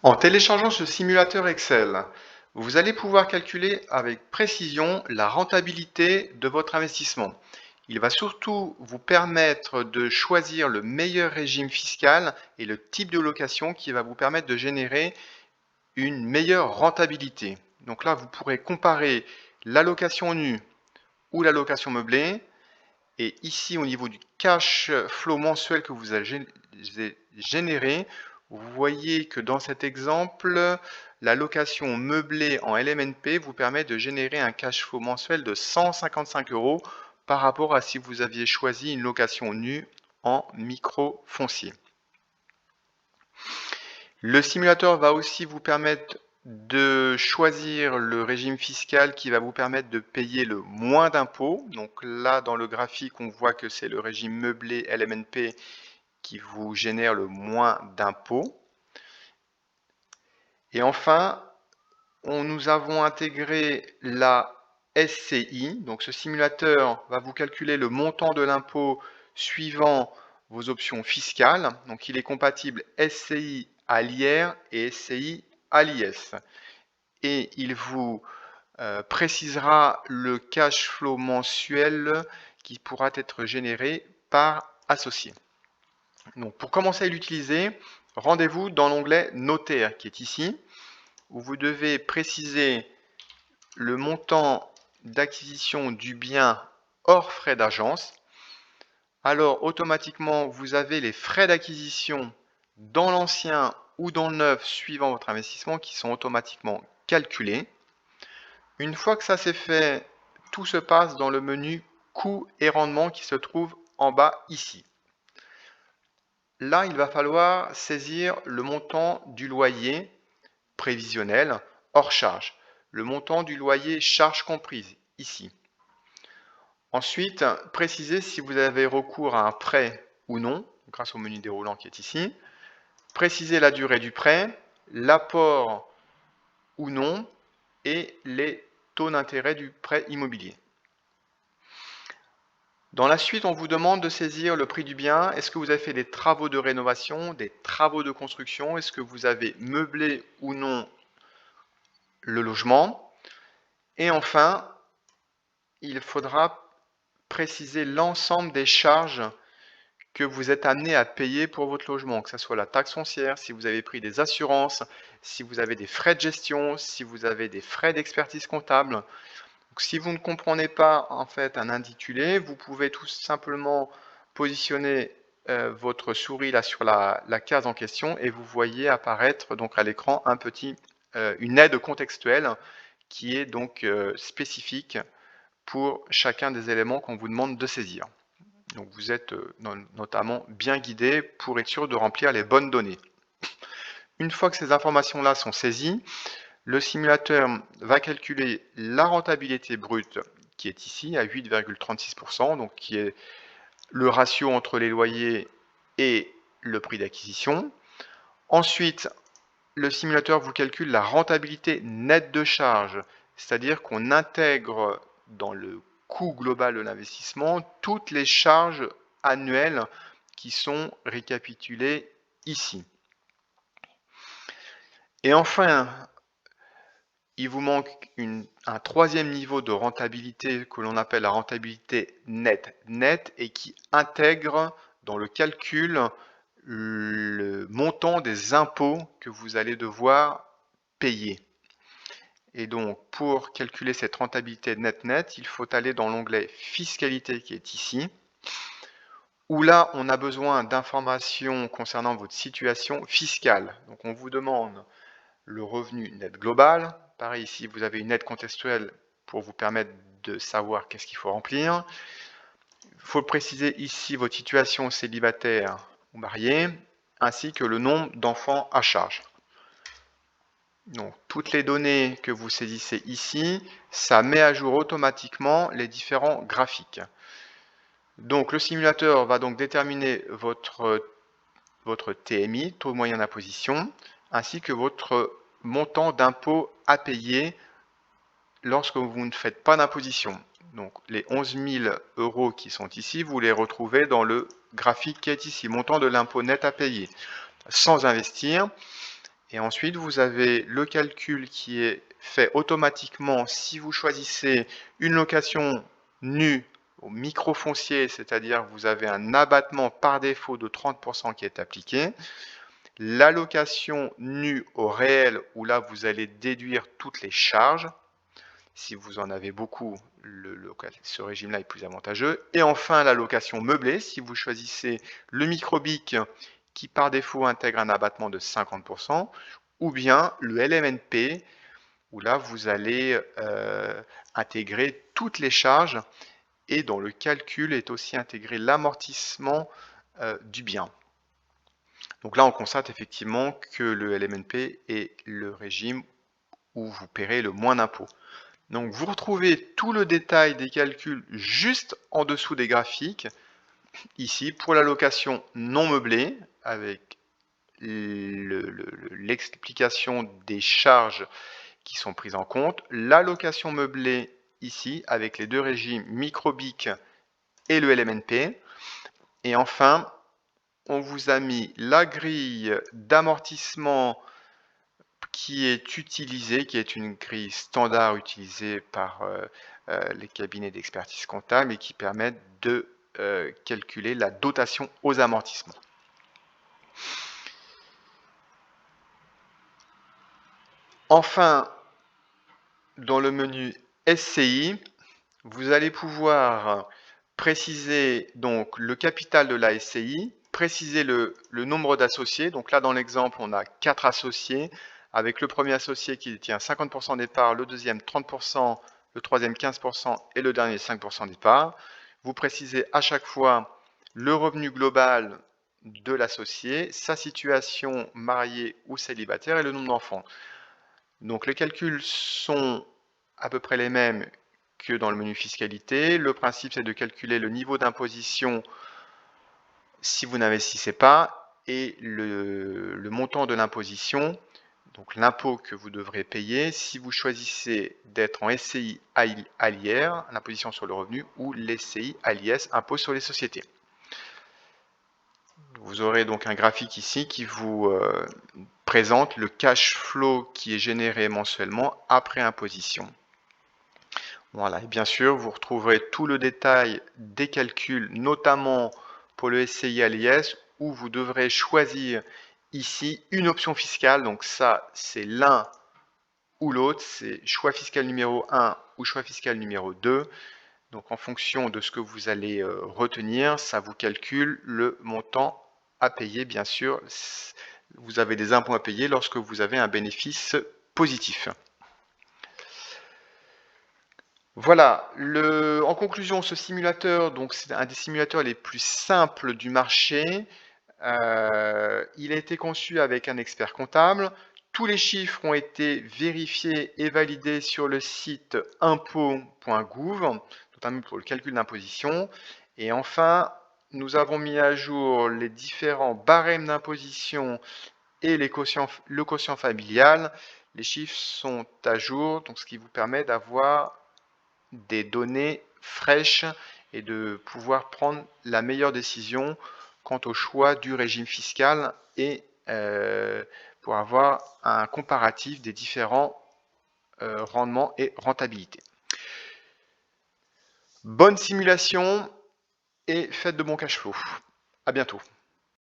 En téléchargeant ce simulateur Excel, vous allez pouvoir calculer avec précision la rentabilité de votre investissement. Il va surtout vous permettre de choisir le meilleur régime fiscal et le type de location qui va vous permettre de générer une meilleure rentabilité. Donc là, vous pourrez comparer la location nue ou la location meublée. Et ici, au niveau du cash flow mensuel que vous avez généré, vous voyez que dans cet exemple, la location meublée en LMNP vous permet de générer un cash flow mensuel de 155 € par rapport à si vous aviez choisi une location nue en micro-foncier. Le simulateur va aussi vous permettre de choisir le régime fiscal qui va vous permettre de payer le moins d'impôts. Donc là, dans le graphique, on voit que c'est le régime meublé LMNP qui vous génère le moins d'impôts. Et enfin, nous avons intégré la SCI. Donc ce simulateur va vous calculer le montant de l'impôt suivant vos options fiscales. Donc il est compatible SCI à l'IR et SCI à l'IS. Et il vous précisera le cash flow mensuel qui pourra être généré par associé. Donc pour commencer à l'utiliser, rendez-vous dans l'onglet Notaire qui est ici, où vous devez préciser le montant d'acquisition du bien hors frais d'agence. Alors automatiquement, vous avez les frais d'acquisition dans l'ancien ou dans le neuf suivant votre investissement qui sont automatiquement calculés. Une fois que ça c'est fait, tout se passe dans le menu coûts et rendements qui se trouve en bas ici. Là, il va falloir saisir le montant du loyer prévisionnel hors charge, le montant du loyer charges comprises ici. Ensuite, précisez si vous avez recours à un prêt ou non, grâce au menu déroulant qui est ici. Précisez la durée du prêt, l'apport ou non et les taux d'intérêt du prêt immobilier. Dans la suite, on vous demande de saisir le prix du bien. Est-ce que vous avez fait des travaux de rénovation, des travaux de construction? Est-ce que vous avez meublé ou non le logement? Et enfin, il faudra préciser l'ensemble des charges que vous êtes amené à payer pour votre logement, que ce soit la taxe foncière, si vous avez pris des assurances, si vous avez des frais de gestion, si vous avez des frais d'expertise comptable. Donc, si vous ne comprenez pas en fait un intitulé, vous pouvez tout simplement positionner votre souris là sur la case en question et vous voyez apparaître donc à l'écran une aide contextuelle qui est donc spécifique pour chacun des éléments qu'on vous demande de saisir. Donc vous êtes notamment bien guidé pour être sûr de remplir les bonnes données. Une fois que ces informations-là sont saisies, le simulateur va calculer la rentabilité brute qui est ici à 8,36%, donc qui est le ratio entre les loyers et le prix d'acquisition. Ensuite, le simulateur vous calcule la rentabilité nette de charge, c'est-à-dire qu'on intègre dans le coût global de l'investissement toutes les charges annuelles qui sont récapitulées ici. Et enfin, il vous manque un troisième niveau de rentabilité que l'on appelle la rentabilité nette et qui intègre dans le calcul le montant des impôts que vous allez devoir payer. Et donc, pour calculer cette rentabilité net, il faut aller dans l'onglet Fiscalité qui est ici, où là, on a besoin d'informations concernant votre situation fiscale. Donc, on vous demande le revenu net global. Pareil, ici, vous avez une aide contextuelle pour vous permettre de savoir qu'est-ce qu'il faut remplir. Il faut préciser ici votre situation célibataire ou mariée, ainsi que le nombre d'enfants à charge. Donc, toutes les données que vous saisissez ici, ça met à jour automatiquement les différents graphiques. Donc, le simulateur va donc déterminer votre TMI, taux moyen d'imposition, ainsi que votre montant d'impôt à payer lorsque vous ne faites pas d'imposition. Donc, les 11 000 € qui sont ici, vous les retrouvez dans le graphique qui est ici, montant de l'impôt net à payer, sans investir. Et ensuite, vous avez le calcul qui est fait automatiquement si vous choisissez une location nue au micro-foncier, c'est-à-dire vous avez un abattement par défaut de 30% qui est appliqué. La location nue au réel, où là vous allez déduire toutes les charges. Si vous en avez beaucoup, ce régime-là est plus avantageux. Et enfin, la location meublée, si vous choisissez le microbic qui par défaut intègre un abattement de 50%, ou bien le LMNP, où là vous allez intégrer toutes les charges et dans le calcul est aussi intégré l'amortissement du bien. Donc là, on constate effectivement que le LMNP est le régime où vous paierez le moins d'impôts. Donc vous retrouvez tout le détail des calculs juste en dessous des graphiques, ici pour la location non meublée, avec l'explication des charges qui sont prises en compte, la location meublée ici, avec les deux régimes microbic et le LMNP, et enfin, on vous a mis la grille d'amortissement qui est utilisée, qui est une grille standard utilisée par les cabinets d'expertise comptable et qui permet de calculer la dotation aux amortissements. Enfin, dans le menu SCI, vous allez pouvoir préciser donc le capital de la SCI, préciser le nombre d'associés. Donc là, dans l'exemple, on a 4 associés, avec le premier associé qui détient 50% des parts, le deuxième 30%, le troisième 15% et le dernier 5% des parts. Vous précisez à chaque fois le revenu global de l'associé, sa situation mariée ou célibataire et le nombre d'enfants. Donc les calculs sont à peu près les mêmes que dans le menu fiscalité. Le principe, c'est de calculer le niveau d'imposition si vous n'investissez pas et le montant de l'imposition, donc l'impôt que vous devrez payer si vous choisissez d'être en SCI à l'IR, l'imposition sur le revenu, ou l'SCI à l'IS, impôt sur les sociétés. Vous aurez donc un graphique ici qui vous présente le cash flow qui est généré mensuellement après imposition. Voilà, et bien sûr, vous retrouverez tout le détail des calculs, notamment pour le SCI à l'IS, où vous devrez choisir ici une option fiscale. Donc ça, c'est l'un ou l'autre, c'est choix fiscal numéro 1 ou choix fiscal numéro 2. Donc en fonction de ce que vous allez retenir, ça vous calcule le montant à payer, bien sûr. Vous avez des impôts à payer lorsque vous avez un bénéfice positif. Voilà, en conclusion, ce simulateur, donc c'est un des simulateurs les plus simples du marché. Il a été conçu avec un expert comptable. Tous les chiffres ont été vérifiés et validés sur le site impôts.gouv, notamment pour le calcul d'imposition. Et enfin, nous avons mis à jour les différents barèmes d'imposition et le quotient familial. Les chiffres sont à jour, donc ce qui vous permet d'avoir des données fraîches et de pouvoir prendre la meilleure décision quant au choix du régime fiscal et pour avoir un comparatif des différents rendements et rentabilité. Bonne simulation et faites de bons cash flow. À bientôt.